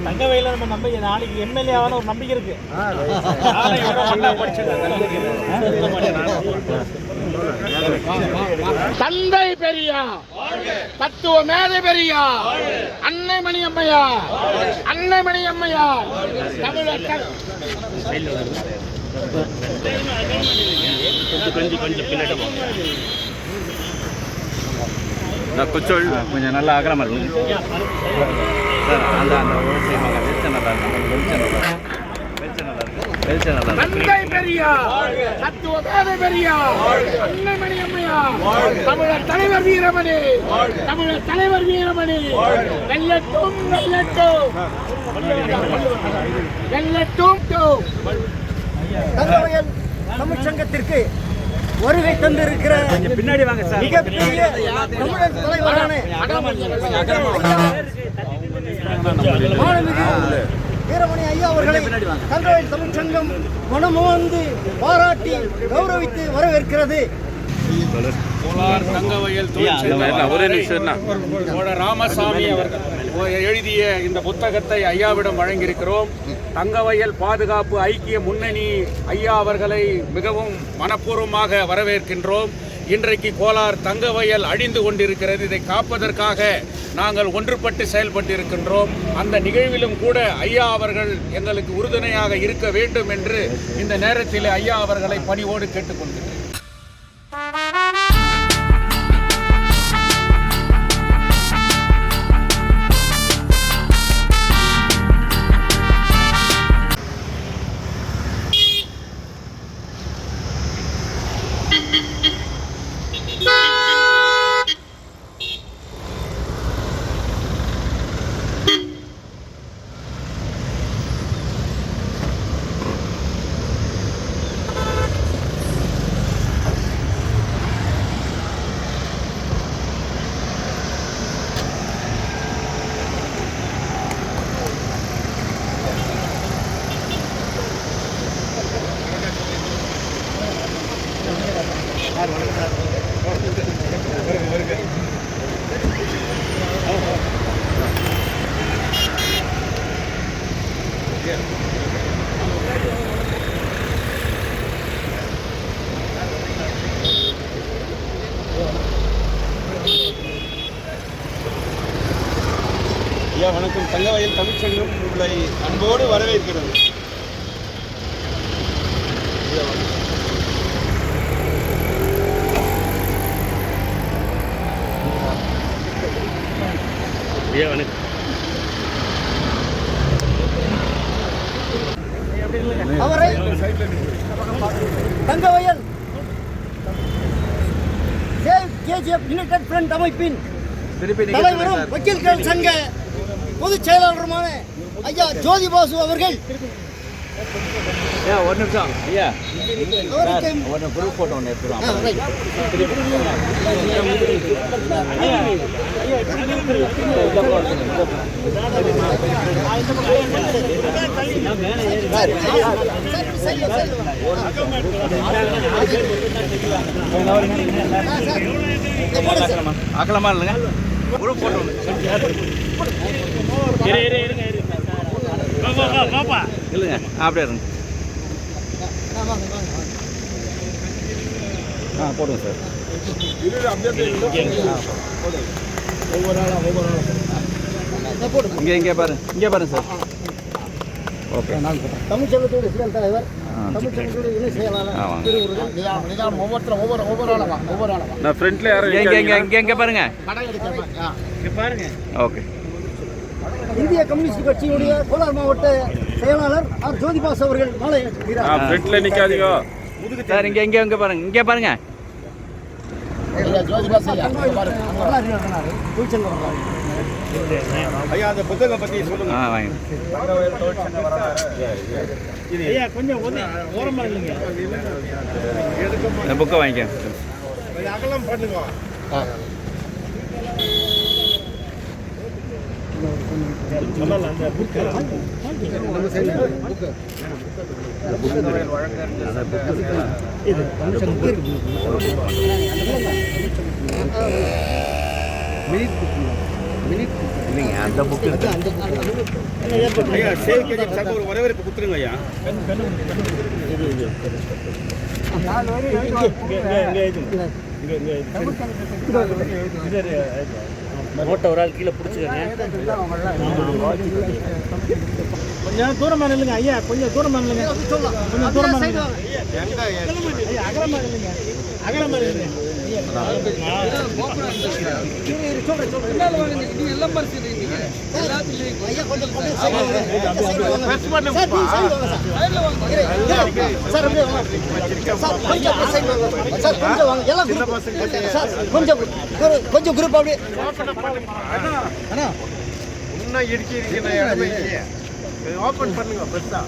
தங்கவையில நம்ம நம்பிக்கை நாளைக்கு எம்எல்ஏ ஆன ஒரு நம்பிக்கை இருக்கு. தந்தை பெரியார், தத்துவ மேதை பெரியார், அன்னைமணி அம்மையார், அன்னைமணி அம்மையார், தமிழர் கொஞ்சம் நல்லா அகலமா இருக்கு சார். அந்த தந்தை பெரியார், தத்துவ மேதை பெரியார், அன்னைமணி அம்மையார், தமிழர் தலைவர் வீரமணி, தமிழர் தலைவர் வீரமணி, வெல்லட்டும் வெல்லட்டும் வெல்லட்டும். தங்கவயல் தமிழ்ச்சங்கத்திற்கு வருகை தந்திருக்கிற பின்னாடி வாங்க சார். மிகப்பெரிய தமிழர் தலைவரான மாண்புமிகு வீரமணி ஐயா அவர்களை தங்கவயல் தமிழ்ச்சங்கம் மனமுவந்து பாராட்டி கௌரவித்து வரவேற்கிறது. தங்கவயல் ராமசாமி அவர்கள் எழுதிய இந்த புத்தகத்தை ஐயாவிடம் வழங்கியிருக்கிறோம். தங்கவயல் பாதுகாப்பு ஐக்கிய முன்னணி ஐயா அவர்களை மிகவும் மனப்பூர்வமாக வரவேற்கின்றோம். இன்றைக்கு கோலார் தங்கவயல் அழிந்து கொண்டிருக்கிறது. இதை காப்பதற்காக நாங்கள் ஒன்றுபட்டு செயல்பட்டு இருக்கின்றோம். அந்த நிகழ்விலும் கூட ஐயா அவர்கள் எங்களுக்கு உறுதுணையாக இருக்க வேண்டும் என்று இந்த நேரத்தில் ஐயா அவர்களை பணிவோடு கேட்டுக்கொள்கிறேன். ஐயா வணக்கம். தங்கவயல் தமிழ்ச்சங்கம் உங்களை அன்போடு வரவேற்கிறது. ஐயா வணக்கம். அவரை தங்கவயல் கேஜிஎஃப் யுனைடெட் ஃப்ரண்ட் அமைப்பின் தலைவரும் வக்கீல்கள் சங்க பொதுச் செயலாளருமான ஐயா ஜோதி பாசு அவர்கள் ஒரு நிமிஷம் ஐயா, ஒரு குரூப் போட்டோ ஒன்று எடுத்துருவோம். ஆக்கலாமா இல்லைங்க? குரூப் போட்டோ ஒன்று இல்லைங்க, அப்படியே இருங்க. போடுங்க சார். இங்கே பாருங்க சார். ஓகே. தமிழ்ச்சங்கத்தோட இஸ்லாம் தலைவர், தமிழ்ச்சங்கத்தோட இணை செயலாளர் நான் ஃப்ரண்ட்ல யாரும் இங்கே பாருங்க. ஓகே. இந்திய கம்யூனிஸ்ட் கட்சியுடைய கோலார் மாவட்ட செயலாளர் ஆர் ஜோதிபாஸ் அவர்கள் மாலை ஃப்ரண்ட்ல நிக்காதீங்க சார். இங்கே பாருங்க. ஐயா அந்த புத்தகம் பற்றி சொல்லுங்க. வாங்க. கொஞ்சம் ஓரமா இல்லைங்க, இந்த புக்கை வாங்கிக்க. அகலம் பண்ணுங்க. சொல்லலாம் அந்த புக்கு தங்கவயல் வழக்கறிஞர் சங்க அந்த புக்கு ஐயா சேவ் கேஜிஎஃப் சார்பாக ஒரு வரவேற்பு கொடுத்துருங்க ஐயா. நோட்டை ஒரு ஆள் கீழே பிடிச்சிக்கங்க. கொஞ்சம் தூரமா நில்லுங்க ஐயா, கொஞ்சம் தூரமா நில்லுங்க, கொஞ்சம் தூரமா நில்லுங்க ஐயா, அகலமா நில்லுங்க, அகலமா நில்லுங்க. கொஞ்சம் குரூப் அப்படியே இன்னும் இடிச்சிருக்கிற இடமே இல்லையே, ஓப்பன் பண்ணுங்க பெருசா.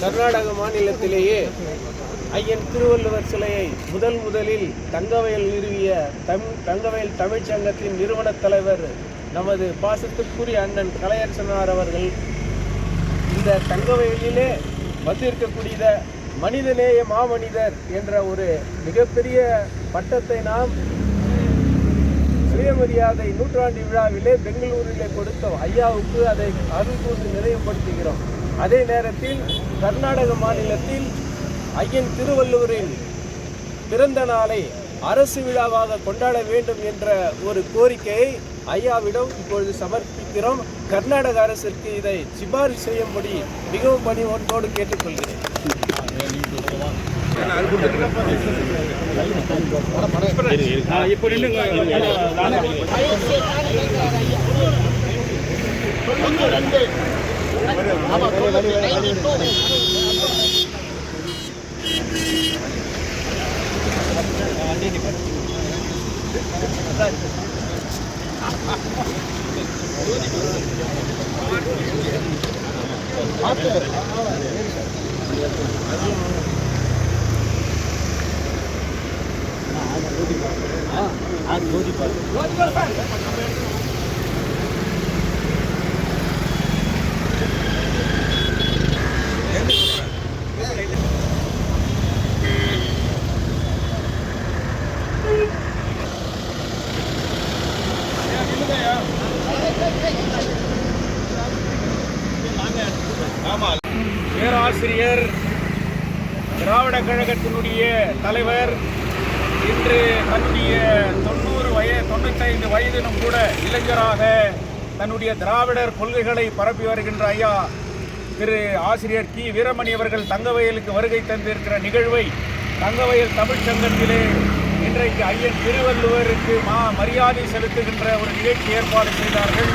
கர்நாடக மாநிலத்திலேயே ஐயன் திருவள்ளுவர் சிலையை முதலில் தங்கவயல் நிறுவிய தங்கவயல் தமிழ்ச்சங்கத்தின் நிறுவன தலைவர் நமது பாசத்துக்குரிய அண்ணன் கலையரசனார் அவர்கள் இந்த தங்கவயலிலே வந்திருக்கக்கூடிய மனிதநேய மாமனிதர் என்ற ஒரு மிகப்பெரிய பட்டத்தை நாம் சுயமரியாதை நூற்றாண்டு விழாவிலே பெங்களூரிலே கொடுத்தோம். ஐயாவுக்கு அதை அருள் கூர்ந்து நினைவுபடுத்துகிறோம். அதே நேரத்தில் கர்நாடக மாநிலத்தில் ஐயன் திருவள்ளுவரின் பிறந்த நாளை அரசு விழாவாக கொண்டாட வேண்டும் என்ற ஒரு கோரிக்கையை ஐயாவிடம் இப்பொழுது சமர்ப்பிக்கிறோம். கர்நாடக அரசிற்கு இதை சிபாரிசு செய்யும்படி மிகவும் பணிவோடு கேட்டுக்கொள்கிறேன். இப்போ நில்லுங்க. பேராசிரியர் திராவிட கழகத்தினுடைய தலைவர் இன்று தன்னுடைய 95 வயதிலும் கூட இளைஞராக தன்னுடைய திராவிடர் கொள்கைகளை பரப்பி வருகின்ற ஐயா திரு ஆசிரியர் கி வீரமணி அவர்கள் தங்கவயலுக்கு வருகை தந்திருக்கிற நிகழ்வை தங்கவயல் தமிழ்ச்சங்கத்திலே இன்றைக்கு ஐயன் திருவள்ளுவருக்கு மரியாதை செலுத்துகின்ற ஒரு நிகழ்ச்சி ஏற்பாடு செய்தார்கள்.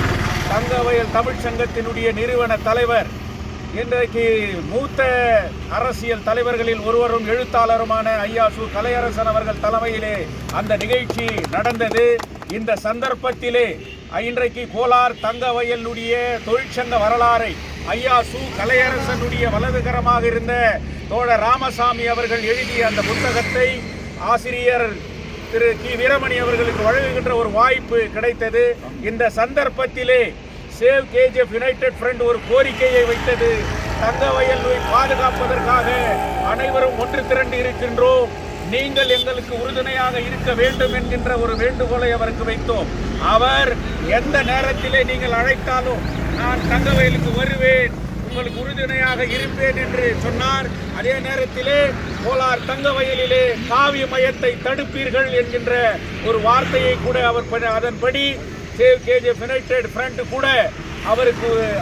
தங்கவயல் தமிழ்ச்சங்கத்தினுடைய நிறுவன தலைவர் இன்றைக்கு மூத்த அரசியல் தலைவர்களில் ஒருவரும் எழுத்தாளருமான ஐயா சு கலையரசன் அவர்கள் தலைமையிலே அந்த நிகழ்ச்சி நடந்தது. இந்த சந்தர்ப்பத்திலே இன்றைக்கு கோலார் தங்கவயலுடைய தொழிற்சங்க வரலாறை ஐயா சு கலையரசனுடைய வலதுகரமாக இருந்த தோழர் ராமசாமி அவர்கள் எழுதிய அந்த புத்தகத்தை ஆசிரியர் திரு கி வீரமணி அவர்களுக்கு வழங்குகின்ற ஒரு வாய்ப்பு கிடைத்தது. இந்த சந்தர்ப்பத்திலே சேவ் கேஜிஎஃப் யுனைடெட் ஃப்ரண்ட் ஒரு கோரிக்கையை வைத்தது. தங்கவயலை பாதுகாப்பதற்காக அனைவரும் ஒன்று திரண்டு இருக்கின்றோம், நீங்கள் எங்களுக்கு உறுதுணையாக இருக்க வேண்டும் என்கின்ற ஒரு வேண்டுகோளை அவருக்கு வைத்தோம். அவர் எந்த நேரத்திலே நீங்கள் அழைத்தாலும் நான் தங்கவயலுக்கு வருவேன், உங்களுக்கு உறுதுணையாக இருப்பேன் என்று சொன்னார். அதே நேரத்திலே கோலார் தங்கவயலிலே காவிய மையத்தை தடுப்பீர்கள் என்கின்ற ஒரு வார்த்தையை கூட அவர் அதன்படி சேவ் கேஜிஎஃப் யுனைடெட் ஃப்ரண்ட் கூட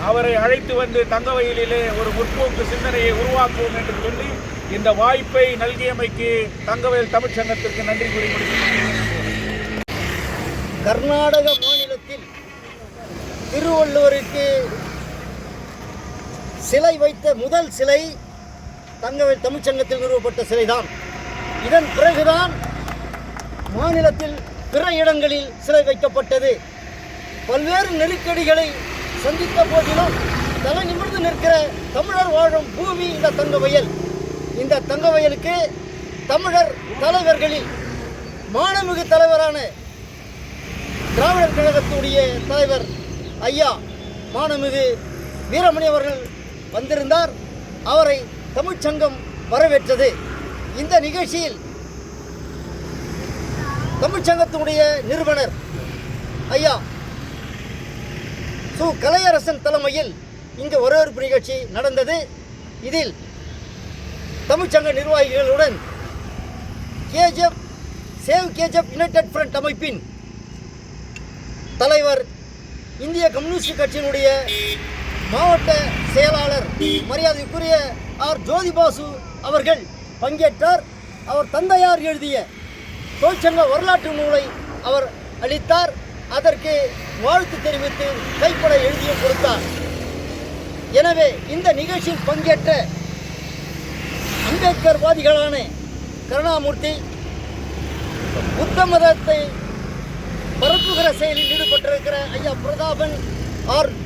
அவரை அழைத்து வந்து தங்கவயலிலே ஒரு முற்போக்கு சிந்தனையை உருவாக்குவோம் என்று சொல்லி இந்த வாய்ப்பை நல்கியமைக்கு தங்கவயல் தமிழ்ச்சங்கத்திற்கு நன்றி கூறி முடிக்கிறேன். கர்நாடக மாநிலத்தில் திருவள்ளுவருக்கு சிலை வைத்த முதல் சிலை தங்கவயல் தமிழ்ச்சங்கத்தில் நிறுவப்பட்ட சிலைதான். இதன் பிறகுதான் மாநிலத்தில் பிற இடங்களில் சிலை வைக்கப்பட்டது. பல்வேறு நெருக்கடிகளை சந்தித்த போதிலும் தலை நிமிர்ந்து நிற்கிற தமிழர் வாழும் பூமி இந்த தங்கவயல். இந்த தங்கவயலுக்கு தமிழர் தலைவர்களில் மானமிகு தலைவரான திராவிடர் கழகத்துடைய தலைவர் ஐயா மானமிகு வீரமணி அவர்கள் வந்திருந்தார். அவரை தமிழ்ச்சங்கம் வரவேற்றது. இந்த நிகழ்ச்சியில் தமிழ்ச்சங்கத்தினுடைய நிறுவனர் ஐயா சு கலையரசன் தலைமையில் இங்கு வரவேற்பு நிகழ்ச்சி நடந்தது. இதில் தமிழ்ச்சங்க நிர்வாகிகளுடன் KGF save KGF United front அமைப்பின் தலைவர், இந்திய கம்யூனிஸ்ட் கட்சியினுடைய மாவட்ட செயலாளர் மரியாதைக்குரிய ஆர் ஜோதிபாசு அவர்கள் பங்கேற்றார். அவர் தந்தையார் எழுதிய தொழிற்சங்க வரலாற்று நூலை அவர் அளித்தார். அதற்கு வாழ்த்து தெரிவித்து கைப்பட எழுதியும் கொடுத்தார். எனவே இந்த நிகழ்ச்சியில் பங்கேற்ற அம்பேத்கர்வாதிகளான கருணாமூர்த்தி, புத்த மதத்தை பரப்புகிற செயலில் ஈடுபட்டிருக்கிற ஐயா பிரதாபன்,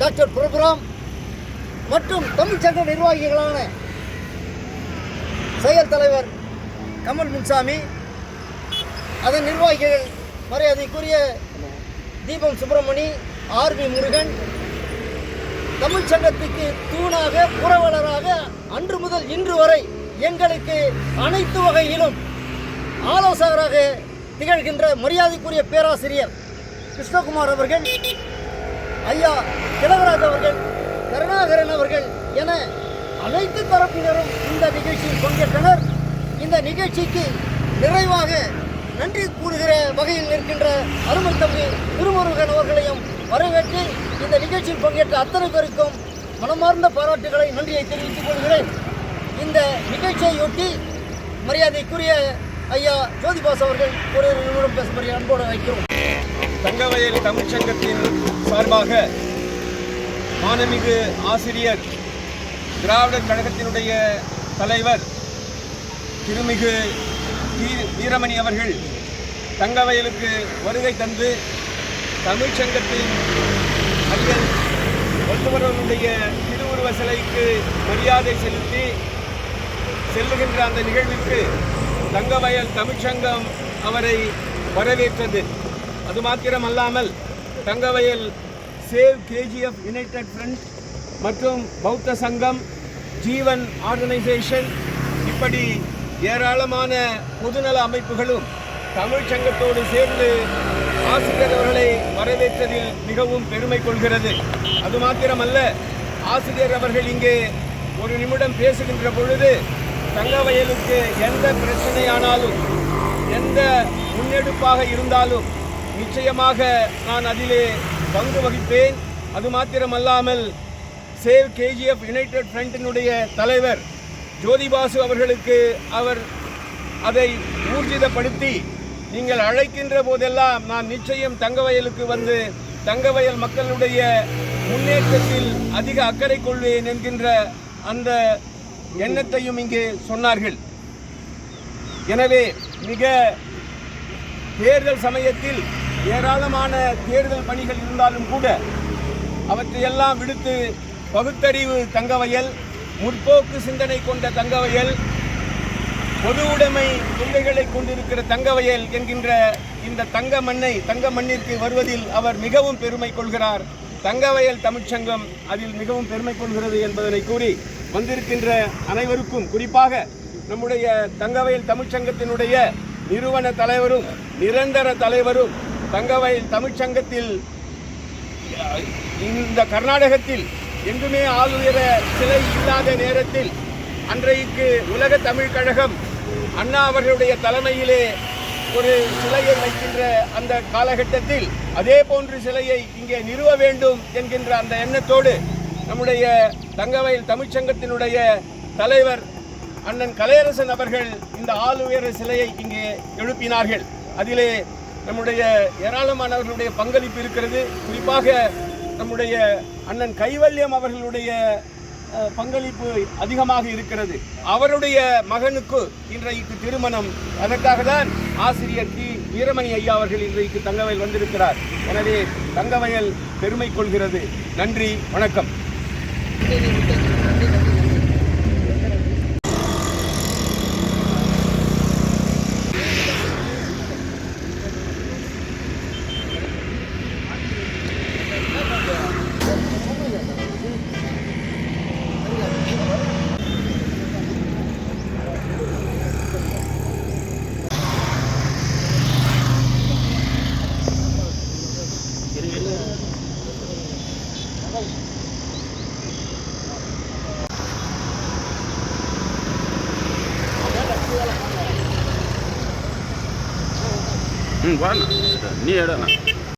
டாக்டர் பிரபுராம் மற்றும் தமிழ்ச்சங்க நிர்வாகிகளான செயல் தலைவர் கமல் முன்சாமி, அதன் நிர்வாகிகள் மரியாதைக்குரிய தீபம் சுப்பிரமணி, ஆர்வி முருகன், தமிழ்ச்சங்கத்துக்கு தூணாக புரவலராக அன்று முதல் இன்று வரை எங்களுக்கு அனைத்து வகையிலும் ஆலோசகராக திகழ்கின்ற மரியாதைக்குரிய பேராசிரியர் கிருஷ்ணகுமார் அவர்கள், ஐயா திலகராஜ் அவர்கள், கருணாகரன் அவர்கள் என அனைத்து தரப்பினரும் இந்த நிகழ்ச்சியில் பங்கேற்றனர். இந்த நிகழ்ச்சிக்கு நிறைவாக நன்றி கூறுகிற வகையில் இருக்கின்ற அருமை தம்பி திருமுருகன் அவர்களையும் வரவேற்று இந்த நிகழ்ச்சியில் பங்கேற்ற அத்தனை பேருக்கும் மனமார்ந்த பாராட்டுகளை, நன்றியை தெரிவித்துக் கொள்கிறேன். இந்த நிகழ்ச்சியையொட்டி மரியாதைக்குரிய ஐயா ஜோதிபாஸ் அவர்கள் ஒரு நிமிடம் பேசும்படி அன்போடு வைக்கிறோம். தங்கவயல் தமிழ்ச்சங்கத்தின் சார்பாக மானமிகு ஆசிரியர் திராவிடர் கழகத்தினுடைய தலைவர் திருமிகு வீரமணி அவர்கள் தங்கவயலுக்கு வருகை தந்து தமிழ்ச்சங்கத்தின் ஐயன் வள்ளுவர்களுடைய திருவுருவ சிலைக்கு மரியாதை செலுத்தி செல்லுகின்ற அந்த நிகழ்விற்கு தங்கவயல் தமிழ்ச்சங்கம் அவரை வரவேற்றது. அது மாத்திரமல்லாமல் Thangavayal save KGF United front மற்றும் பௌத்த சங்கம், ஜீவன் ஆர்கனைசேஷன், இப்படி ஏராளமான பொதுநல அமைப்புகளும் தமிழ்ச்சங்கத்தோடு சேர்ந்து ஆசிரியர் அவர்களை வரவேற்றதில் மிகவும் பெருமை கொள்கிறது. அது மாத்திரமல்ல, ஆசிரியர் அவர்கள் இங்கே ஒரு நிமிடம் பேசுகின்ற பொழுது தங்கவயலுக்கு எந்த பிரச்சனையானாலும், எந்த முன்னெடுப்பாக இருந்தாலும் நிச்சயமாக நான் அதிலே பங்கு வகிப்பேன். அது மாத்திரமல்லாமல் சேவ் கேஜிஎஃப் யுனைடெட் ஃப்ரண்டினுடைய தலைவர் ஜோதிபாசு அவர்களுக்கு அவர் அதை ஊர்ஜிதப்படுத்தி, நீங்கள் அழைக்கின்ற போதெல்லாம் நான் நிச்சயம் தங்கவயலுக்கு வந்து தங்கவயல் மக்களுடைய முன்னேற்றத்தில் அதிக அக்கறை கொள்வேன் என்கின்ற அந்த எண்ணத்தையும் இங்கே சொன்னார்கள். எனவே மிக தேர்தல் சமயத்தில் ஏராளமான தேர்தல் பணிகள் இருந்தாலும் கூட அவற்றையெல்லாம் விடுத்து பகுத்தறிவு தங்கவயல், முற்போக்கு சிந்தனை கொண்ட தங்கவயல், பொது உடைமை கொள்கைகளை கொண்டிருக்கிற தங்கவயல் என்கின்ற இந்த தங்க மண்ணிற்கு வருவதில் அவர் மிகவும் பெருமை கொள்கிறார். தங்கவயல் தமிழ்ச்சங்கம் அதில் மிகவும் பெருமை கொள்கிறது என்பதனை கூறி வந்திருக்கின்ற அனைவருக்கும், குறிப்பாக நம்முடைய தங்கவயல் தமிழ்ச்சங்கத்தினுடைய நிறுவன தலைவரும் நிரந்தர தலைவரும், தங்கவயல் தமிழ்ச்சங்கத்தில் இந்த கர்நாடகத்தில் எங்குமே ஆளுயர சிலை இல்லாத நேரத்தில் அன்றைக்கு உலக தமிழ் கழகம் அண்ணா அவர்களுடைய தலைமையிலே ஒரு சிலையை வைக்கின்ற அந்த காலகட்டத்தில் அதே போன்று சிலையை இங்கே நிறுவ வேண்டும் என்கின்ற அந்த எண்ணத்தோடு நம்முடைய தங்கவயல் தமிழ்ச்சங்கத்தினுடைய தலைவர் அண்ணன் கலையரசன் அவர்கள் இந்த ஆளுயர சிலையை இங்கே எழுப்பினார்கள். அதிலே நம்முடைய ஏராளமானவர்களுடைய பங்களிப்பு இருக்கிறது. குறிப்பாக நம்முடைய அண்ணன் கைவல்யம் அவர்களுடைய பங்களிப்பு அதிகமாக இருக்கிறது. அவருடைய மகனுக்கு இன்றைக்கு திருமணம். அதற்காக தான் ஆசிரியர் வீரமணி ஐயா அவர்கள் இன்றைக்கு தங்கவயல் வந்திருக்கிறார். எனவே தங்கவயல் பெருமை கொள்கிறது. நன்றி, வணக்கம். வாண்ணா நீ இடண்ணா